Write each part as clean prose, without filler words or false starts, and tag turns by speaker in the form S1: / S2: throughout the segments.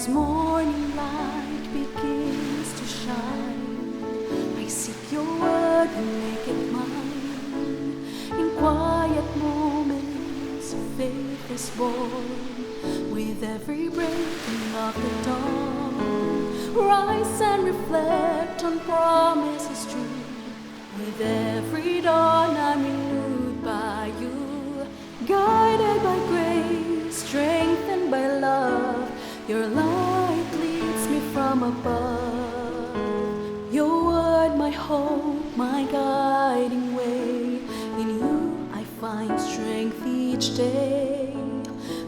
S1: as morning light begins to shine, I seek your word and make it mine. In quiet moments, faith is born. With every breaking of the dawn, rise and reflect on promises true. With every dawn, I'm renewed by you, guided by grace, strengthened by love. Your light leads me from above. Your word, my hope, my guiding way. In you I find strength each day.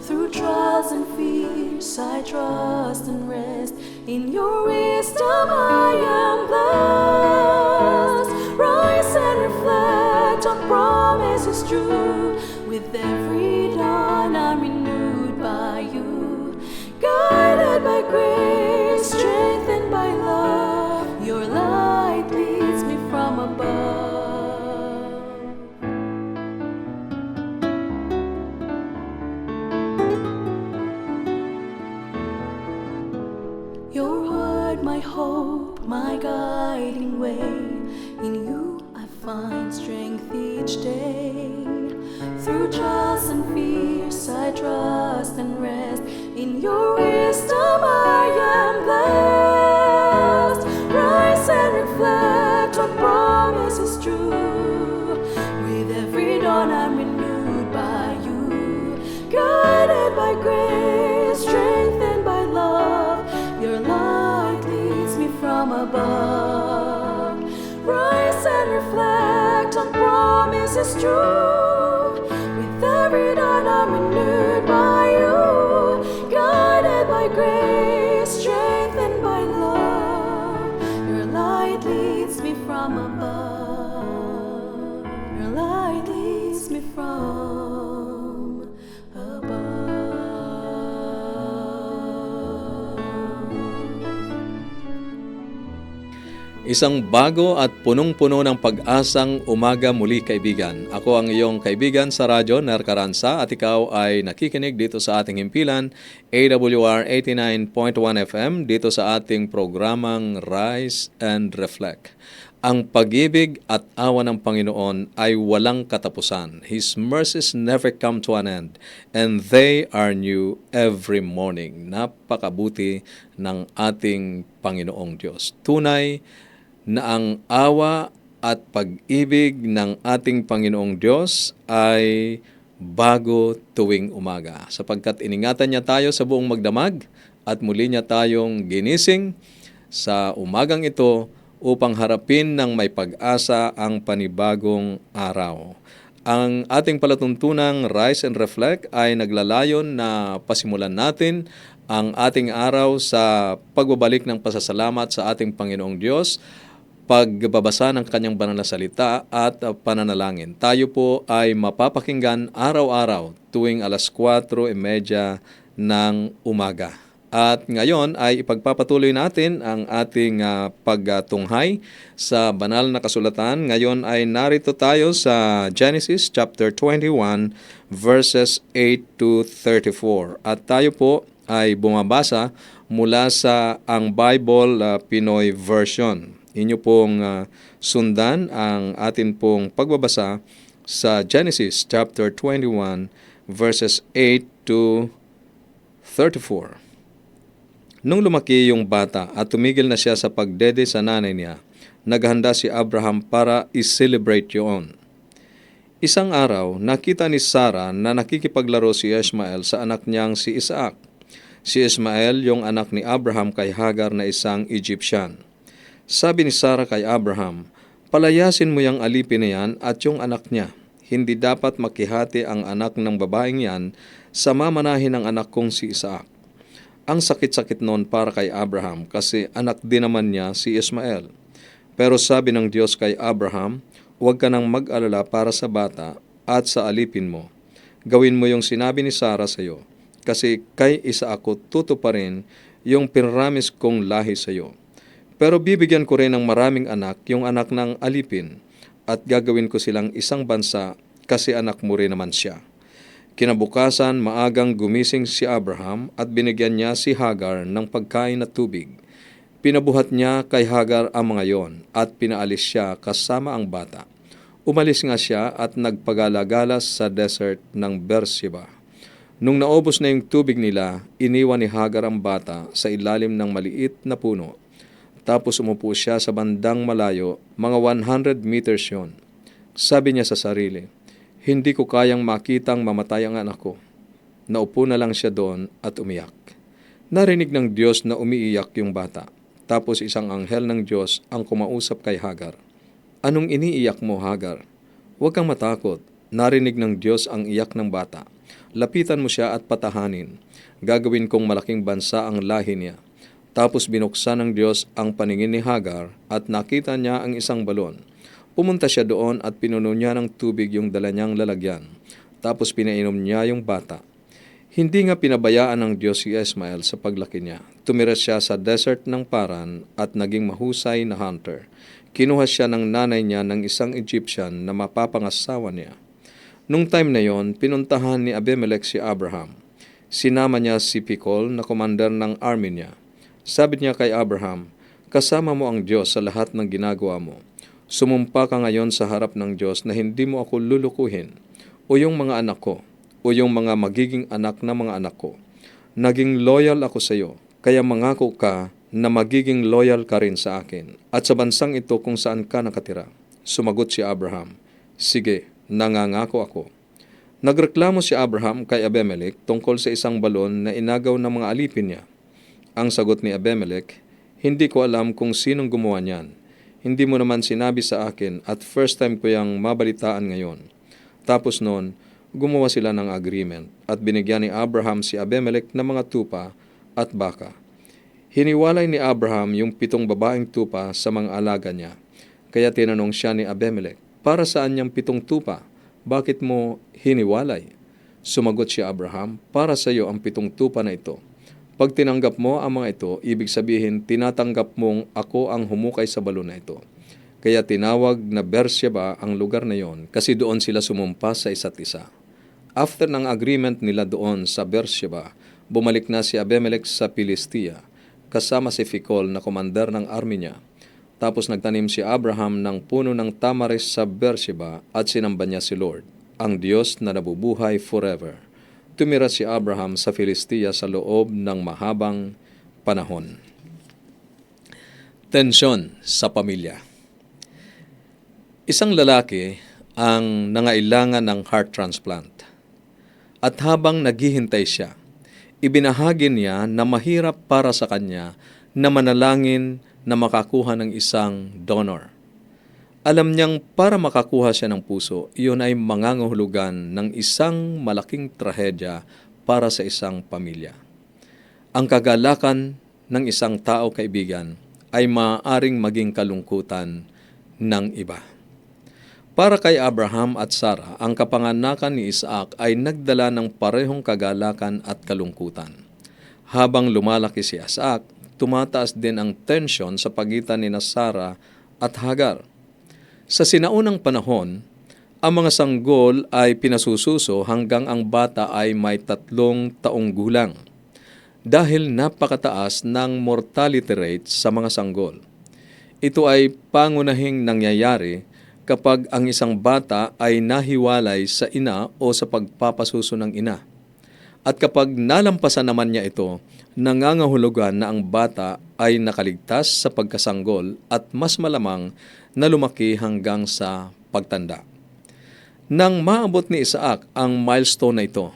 S1: Through trials and fears I trust and rest. In your wisdom I am blessed. Rise and reflect on promises true. With every dawn I'm renewed by you, guided by grace, strengthened by love. Your light leads me from above. Your word, my hope, my guiding way. In you I find strength each day. Through trials and fears I trust and rest. In your wisdom I am blessed. Rise and reflect on promises true. With every dawn I'm renewed by you, guided by grace, strengthened by love. Your light leads me from above. Rise and reflect on promises true. With every dawn I'm renewed by you, guided by grace, strengthened by love. Your light leads me from above. Your light leads me from above.
S2: Isang bago at punong-puno ng pag-asang umaga muli, kaibigan. Ako ang iyong kaibigan sa radyo, Ner Caranza, at ikaw ay nakikinig dito sa ating himpilan, AWR 89.1 FM, dito sa ating programang Rise and Reflect. Ang pag-ibig at awa ng Panginoon ay walang katapusan. His mercies never come to an end, and they are new every morning. Napakabuti ng ating Panginoong Diyos. Tunay na ang awa at pag-ibig ng ating Panginoong Diyos ay bago tuwing umaga, sapagkat iningatan niya tayo sa buong magdamag at muli niya tayong ginising sa umagang ito upang harapin ng may pag-asa ang panibagong araw. Ang ating palatuntunang Rise and Reflect ay naglalayon na pasimulan natin ang ating araw sa pagbabalik ng pasasalamat sa ating Panginoong Diyos, pagbabasa ng kanyang banal na salita at pananalangin. Tayo po ay mapapakinggan araw-araw tuwing 4:30 ng umaga. At ngayon ay ipagpapatuloy natin ang ating pagtunghay sa banal na kasulatan. Ngayon ay narito tayo sa Genesis chapter 21 verses 8 to 34. At tayo po ay bumabasa mula sa ang Bible Pinoy version. Inyo pong sundan ang atin pong pagbabasa sa Genesis chapter 21 verses 8 to 34. Nung lumaki yung bata at tumigil na siya sa pagdede sa nanay niya, naghanda si Abraham para i-celebrate yun. Isang araw, nakita ni Sarah na nakikipaglaro si Ishmael sa anak niyang si Isaac. Si Ishmael yung anak ni Abraham kay Hagar na isang Egyptian. Sabi ni Sarah kay Abraham, "Palayasin mo yung alipin na yan at yung anak niya. Hindi dapat makihati ang anak ng babaeng yan sa mamanahin ng anak kong si Isaac." Ang sakit-sakit noon para kay Abraham kasi anak din naman niya si Ishmael. Pero sabi ng Diyos kay Abraham, "Huwag ka nang mag-alala para sa bata at sa alipin mo. Gawin mo yung sinabi ni Sarah sa iyo, kasi kay Isaac ko tutuparin yung pinramis kong lahi sa iyo. Pero bibigyan ko rin ng maraming anak yung anak ng alipin, at gagawin ko silang isang bansa kasi anak mo rin naman siya." Kinabukasan, maagang gumising si Abraham at binigyan niya si Hagar ng pagkain at tubig. Pinabuhat niya kay Hagar ang mga yon at pinaalis siya kasama ang bata. Umalis nga siya at nagpagalagalas sa desert ng Beersheba. Nung naubos na yung tubig nila, iniwan ni Hagar ang bata sa ilalim ng maliit na puno. Tapos umupo siya sa bandang malayo, mga 100 meters yon. Sabi niya sa sarili, "Hindi ko kayang makitang mamatay ang anak ko." Naupo na lang siya doon at umiyak. Narinig ng Diyos na umiiyak yung bata. Tapos isang anghel ng Diyos ang kumausap kay Hagar. "Anong iniiyak mo, Hagar? Huwag kang matakot." Narinig ng Diyos ang iyak ng bata. "Lapitan mo siya at patahanin. Gagawin kong malaking bansa ang lahi niya." Tapos binuksan ng Diyos ang paningin ni Hagar at nakita niya ang isang balon. Pumunta siya doon at pinuno niya ng tubig yung dala niyang lalagyan. Tapos pinainom niya yung bata. Hindi nga pinabayaan ng Diyos si Ismael sa paglaki niya. Tumira siya sa desert ng Paran at naging mahusay na hunter. Kinuha siya ng nanay niya ng isang Egyptian na mapapangasawa niya. Nung time na yon, pinuntahan ni Abimelech si Abraham. Sinama niya si Phicol na commander ng army niya. Sabi niya kay Abraham, "Kasama mo ang Diyos sa lahat ng ginagawa mo. Sumumpa ka ngayon sa harap ng Diyos na hindi mo ako lulukuhin, o yung mga anak ko, o yung mga magiging anak na mga anak ko. Naging loyal ako sa iyo, kaya mangako ka na magiging loyal ka rin sa akin, at sa bansang ito kung saan ka nakatira." Sumagot si Abraham, "Sige, nangangako ako." Nagreklamo si Abraham kay Abimelech tungkol sa isang balon na inagaw ng mga alipin niya. Ang sagot ni Abimelech, "Hindi ko alam kung sinong gumawa niyan. Hindi mo naman sinabi sa akin at first time ko yang mabalitaan ngayon." Tapos noon, gumawa sila ng agreement at binigyan ni Abraham si Abimelech ng mga tupa at baka. Hiniwalay ni Abraham yung 7 babaeng tupa sa mga alaga niya. Kaya tinanong siya ni Abimelech, "Para saan niyang 7 tupa? Bakit mo hiniwalay?" Sumagot si Abraham, "Para sa iyo ang 7 tupa na ito. Pag tinanggap mo ang mga ito, ibig sabihin tinatanggap mong ako ang humukay sa balon na ito." Kaya tinawag na Beersheba ang lugar na yon kasi doon sila sumumpa sa isa't isa. After ng agreement nila doon sa Beersheba, bumalik na si Abimelech sa Pilistia kasama si Phicol na commander ng army niya. Tapos nagtanim si Abraham ng puno ng tamaris sa Beersheba at sinamba niya si Lord, ang Diyos na nabubuhay forever. Tumira si Abraham sa Filistia sa loob ng mahabang panahon. Tensyon sa pamilya. Isang lalaki ang nangailangan ng heart transplant. At habang naghihintay siya, ibinahagi niya na mahirap para sa kanya na manalangin na makakuha ng isang donor. Alam niyang para makakuha siya ng puso, iyon ay mangangahulugan ng isang malaking trahedya para sa isang pamilya. Ang kagalakan ng isang tao, kaibigan, ay maaaring maging kalungkutan ng iba. Para kay Abraham at Sarah, ang kapanganakan ni Isaac ay nagdala ng parehong kagalakan at kalungkutan. Habang lumalaki si Isaac, tumataas din ang tensyon sa pagitan ni Sarah at Hagar. Sa sinaunang panahon, ang mga sanggol ay pinasususo hanggang ang bata ay may 3 taong gulang dahil napakataas ng mortality rate sa mga sanggol. Ito ay pangunahing nangyayari kapag ang isang bata ay nahiwalay sa ina o sa pagpapasuso ng ina. At kapag nalampasan naman niya ito, nangangahulugan na ang bata ay nakaligtas sa pagkasanggol at mas malamang na lumaki hanggang sa pagtanda. Nang maabot ni Isaac ang milestone na ito,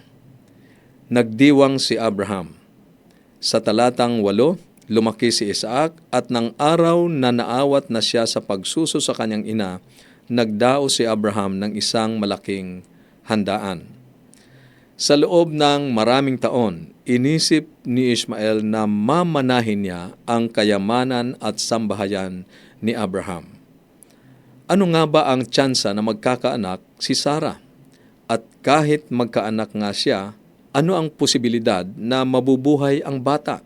S2: nagdiwang si Abraham. Sa talatang 8, lumaki si Isaac at ng araw na naawat na siya sa pagsuso sa kanyang ina, nagdao si Abraham ng isang malaking handaan. Sa loob ng maraming taon, inisip ni Ishmael na mamanahin niya ang kayamanan at sambahayan ni Abraham. Ano nga ba ang tsansa na magkakaanak si Sarah? At kahit magkaanak nga siya, ano ang posibilidad na mabubuhay ang bata?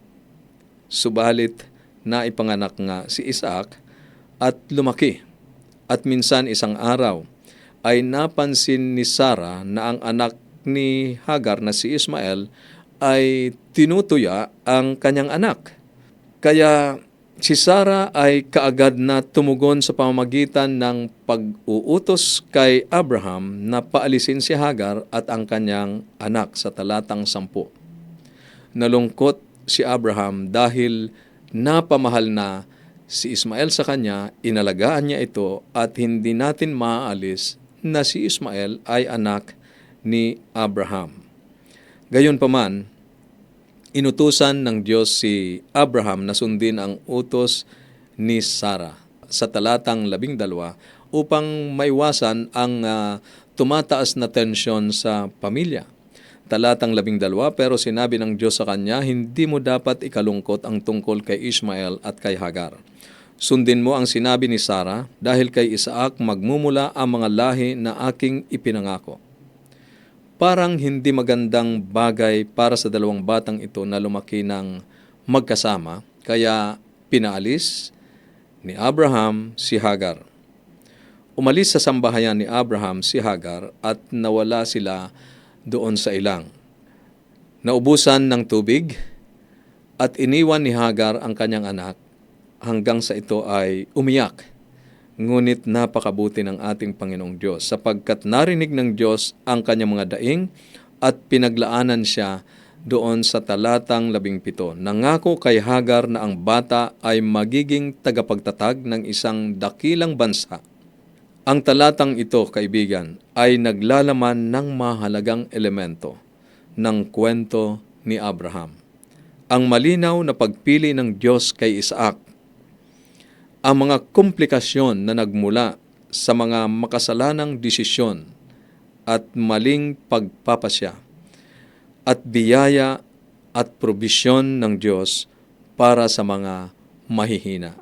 S2: Subalit, naipanganak nga si Isaac at lumaki. At minsan isang araw ay napansin ni Sarah na ang anak ni Hagar na si Ismael ay tinutuya ang kanyang anak. Kaya si Sarah ay kaagad na tumugon sa pamamagitan ng pag-uutos kay Abraham na paalisin si Hagar at ang kanyang anak sa talatang 10. Nalungkot si Abraham dahil napamahal na si Ismael sa kanya, inalagaan niya ito at hindi natin maaalis na si Ismael ay anak ni Abraham. Gayunpaman, inutusan ng Diyos si Abraham na sundin ang utos ni Sarah sa talatang 12 upang maiwasan ang tumataas na tensyon sa pamilya. Talatang 12, pero sinabi ng Diyos sa kanya, hindi mo dapat ikalungkot ang tungkol kay Ismael at kay Hagar. Sundin mo ang sinabi ni Sarah, dahil kay Isaac magmumula ang mga lahi na aking ipinangako. Parang hindi magandang bagay para sa dalawang batang ito na lumaki ng magkasama, kaya pinaalis ni Abraham si Hagar. Umalis sa sambahayan ni Abraham si Hagar at nawala sila doon sa ilang. Naubusan ng tubig at iniwan ni Hagar ang kanyang anak hanggang sa ito ay umiyak. Ngunit napakabuti ng ating Panginoong Diyos sapagkat narinig ng Diyos ang kanyang mga daing at pinaglaanan siya doon sa talatang 17. Nangako kay Hagar na ang bata ay magiging tagapagtatag ng isang dakilang bansa. Ang talatang ito, kaibigan, ay naglalaman ng mahalagang elemento ng kwento ni Abraham. Ang malinaw na pagpili ng Diyos kay Isaac, ang mga komplikasyon na nagmula sa mga makasalanang desisyon at maling pagpapasya, at biyaya at probisyon ng Diyos para sa mga mahihina.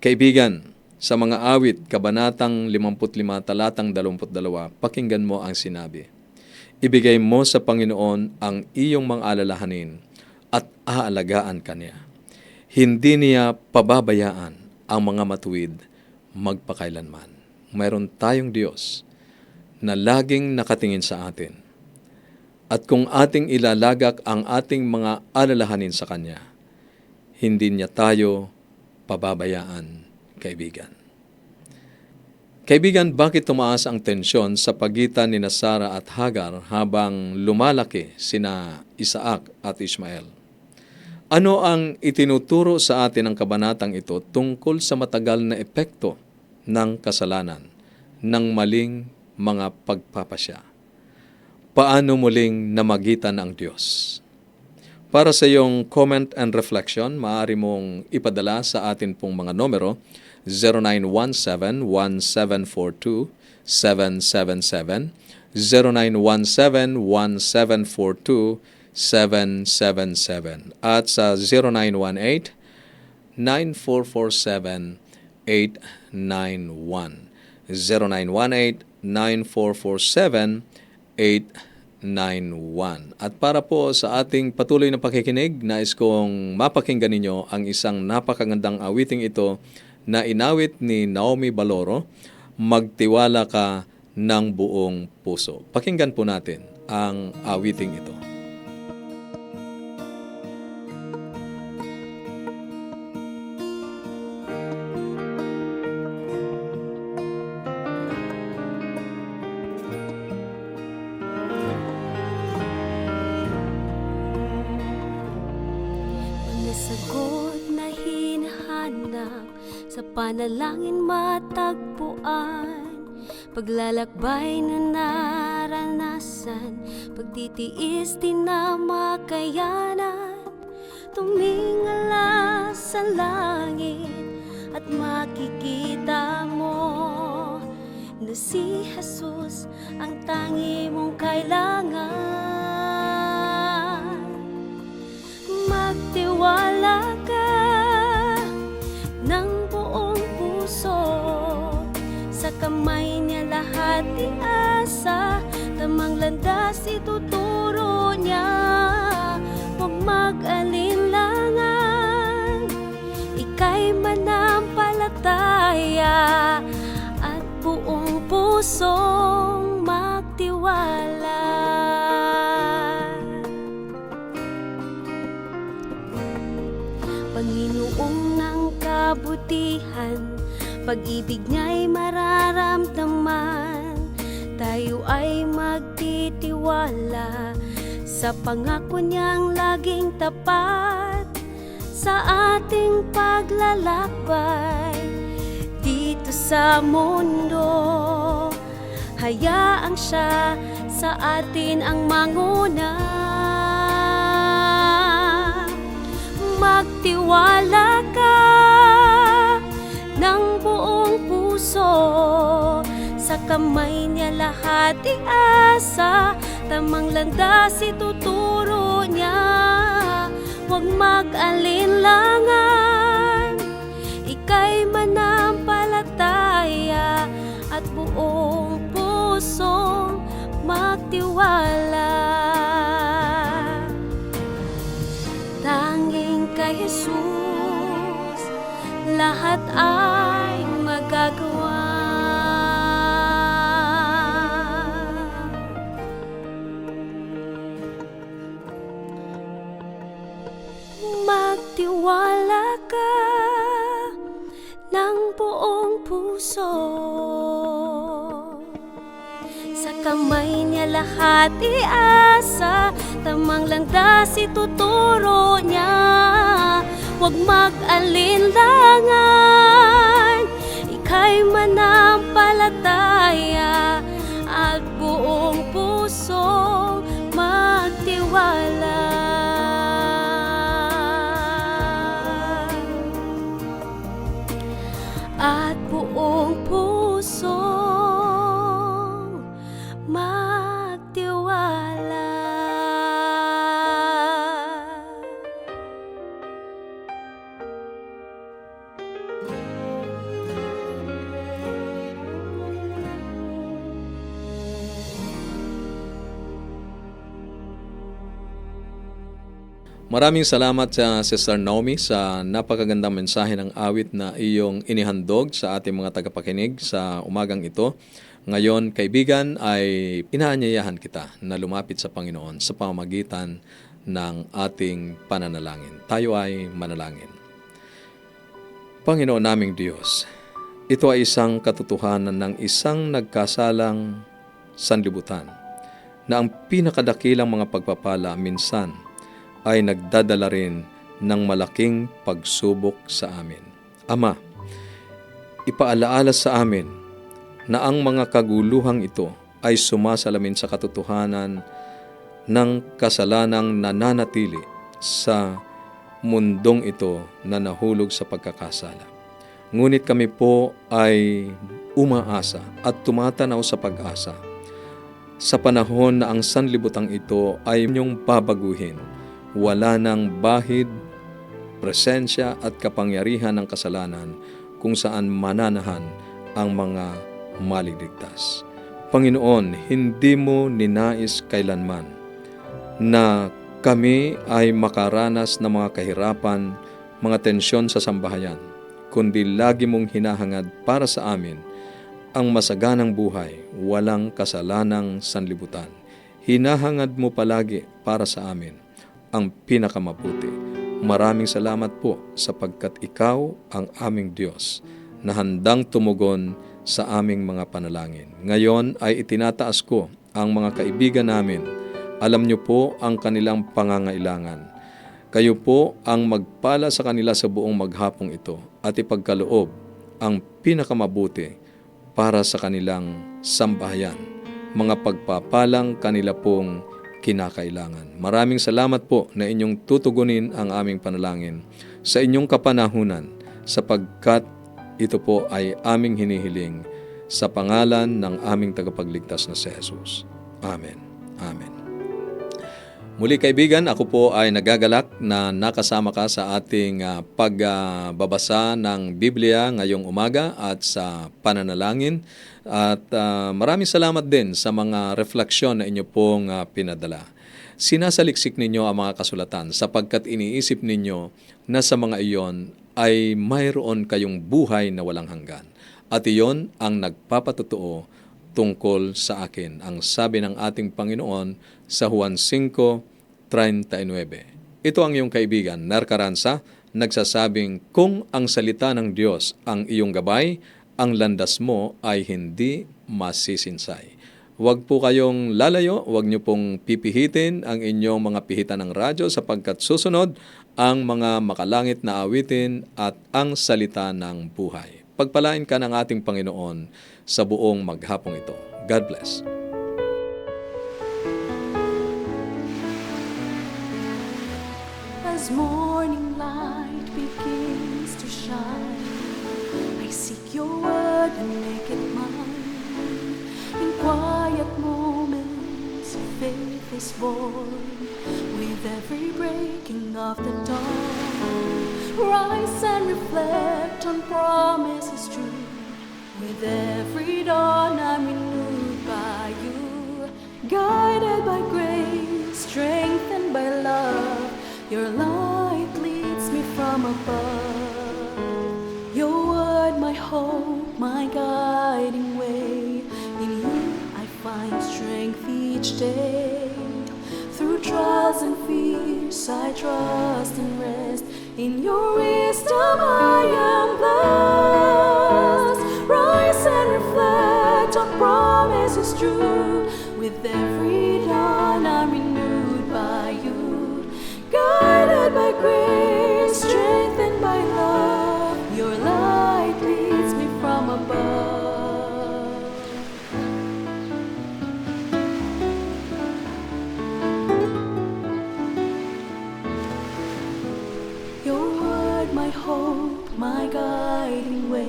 S2: Kaibigan, sa mga awit, kabanatang 55, talatang 22, pakinggan mo ang sinabi. Ibigay mo sa Panginoon ang iyong mga alalahanin at aalagaan kanya. Hindi niya pababayaan ang mga matuwid magpakailanman. Mayroon tayong Diyos na laging nakatingin sa atin. At kung ating ilalagak ang ating mga alalahanin sa Kanya, hindi niya tayo pababayaan, kaibigan. Kaibigan, bakit tumaas ang tensyon sa pagitan ni Sarah at Hagar habang lumalaki sina Isaac at Ismael? Ano ang itinuturo sa atin ng kabanatang ito tungkol sa matagal na epekto ng kasalanan, ng maling mga pagpapasya? Paano muling namagitan ang Diyos? Para sa iyong comment and reflection, maaari mong ipadala sa atin pong mga numero 0917-1742-777, 0917-1742-777, at sa 0918-9447-891, 0918-9447-891. At para po sa ating patuloy na pakikinig, nais kong mapakinggan ninyo ang isang napakagandang awiting ito na inawit ni Naomi Baloro, Magtiwala Ka ng Buong Puso. Pakinggan po natin ang awiting ito.
S1: Sagot na hinahanap, sa panalangin matagpuan, paglalakbay na naranasan, pagtitiis di na makayanan, tumingala sa langit at makikita mo na si Jesus ang tangi mong kailangan. Magtiwala ka ng buong puso, sa kamay niya lahat iasa, tamang landas ituturo niya. Huwag mag-alinlangan, ika'y manampalataya at buong pusong magtiwala. pag-ibig niya'y mararamdaman. Tayo ay magtitiwala sa pangako niyang laging tapat sa ating paglalakbay dito sa mundo. Hayaang siya sa atin ang manguna. Magtiwala ka ng buong puso, sa kamay niya lahat iasa. Tamang landas ituturo niya, huwag mag-alinlangan. Ika'y manampalataya at buong pusong magtiwala. Tanging kay Jesus lahat ay magagawa. Magtiwala ka ng buong puso, sa kamay niya lahat iasa. Tamang landas ituturo niya, huwag mag-alinlangan. Ika'y manampalataya at buong pusong magtiwala. At buong pusong magtiwala.
S2: Maraming salamat sa Sister Naomi sa napakagandang mensahe ng awit na iyong inihandog sa ating mga tagapakinig sa umagang ito. Ngayon, kaibigan, ay inaanyayahan kita na lumapit sa Panginoon sa pamamagitan ng ating pananalangin. Tayo ay manalangin. Panginoon naming Diyos, ito ay isang katotohanan ng isang nagkasalang sanlibutan na ang pinakadakilang mga pagpapala minsan ay nagdadala rin ng malaking pagsubok sa amin. Ama, ipaalaala sa amin na ang mga kaguluhang ito ay sumasalamin sa katotohanan ng kasalanang nananatili sa mundong ito na nahulog sa pagkakasala. Ngunit kami po ay umaasa at tumatanaw sa pag-asa sa panahon na ang sanlibutang ito ay inyong babaguhin. Wala nang bahid, presensya at kapangyarihan ng kasalanan kung saan mananahan ang mga maliligtas. Panginoon, hindi mo ninais kailanman na kami ay makaranas ng mga kahirapan, mga tensyon sa sambahayan, kundi lagi mong hinahangad para sa amin ang masaganang buhay, walang kasalanang sanlibutan. Hinahangad mo palagi para sa amin ang pinakamabuti. Maraming salamat po sapagkat ikaw ang aming Diyos na handang tumugon sa aming mga panalangin. Ngayon ay itinataas ko ang mga kaibigan namin. Alam niyo po ang kanilang pangangailangan. Kayo po ang magpala sa kanila sa buong maghapong ito at ipagkaloob ang pinakamabuti para sa kanilang sambahayan. Mga pagpapalang kanila pong kinakailangan. Maraming salamat po na inyong tutugunin ang aming panalangin sa inyong kapanahunan sapagkat ito po ay aming hinihiling sa pangalan ng aming tagapagligtas na si Jesus. Amen. Amen. Muli kaibigan, ako po ay nagagalak na nakasama ka sa ating pagbabasa ng Biblia ngayong umaga at sa pananalangin. At maraming salamat din sa mga refleksyon na inyo pong pinadala. Sinasaliksik ninyo ang mga kasulatan sapagkat iniisip ninyo na sa mga iyon ay mayroon kayong buhay na walang hanggan. At iyon ang nagpapatotoo tungkol sa akin, ang sabi ng ating Panginoon sa Juan 5:39. Ito ang iyong kaibigan, Ner Caranza, nagsasabing kung ang salita ng Diyos ang iyong gabay, ang landas mo ay hindi masisinsay. Huwag po kayong lalayo, huwag niyo pong pipihitin ang inyong mga pihitan ng radyo sapagkat susunod ang mga makalangit na awitin at ang salita ng buhay. Pagpalain ka ng ating Panginoon sa buong maghapong ito. God bless.
S1: As morning light begins to shine, I seek your word and make it mine. In quiet moments, faith is born. With every breaking of the dawn, rise and reflect on promises true. With every dawn, I'm renewed by you. Guided by grace, strengthened by love, your light leads me from above. Your word, my hope, my guiding way. In you I find strength each day. Through trials and fears I trust and rest. In your wisdom I am blessed. Rise and reflect on promises true. With every dawn I'm renewed by you. Guided by grace, strengthened by love, your light leads me from above. Your word, my hope, my guiding way.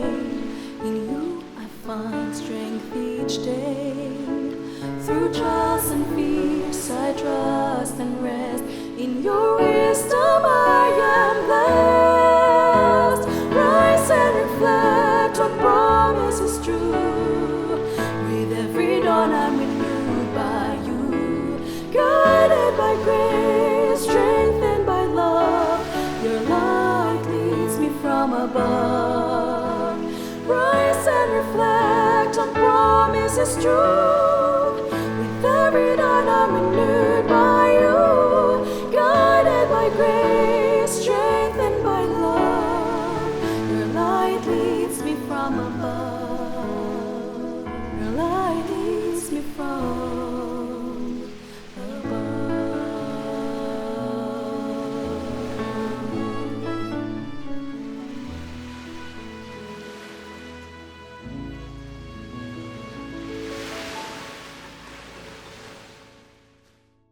S1: In you I find strength each day. Through trials and fears I trust and rest. In your wisdom I am blessed. Rise and reflect on promises true. With every dawn I'm renewed by you. Guided by grace, strengthened by love, your light leads me from above. Rise and reflect on promises true.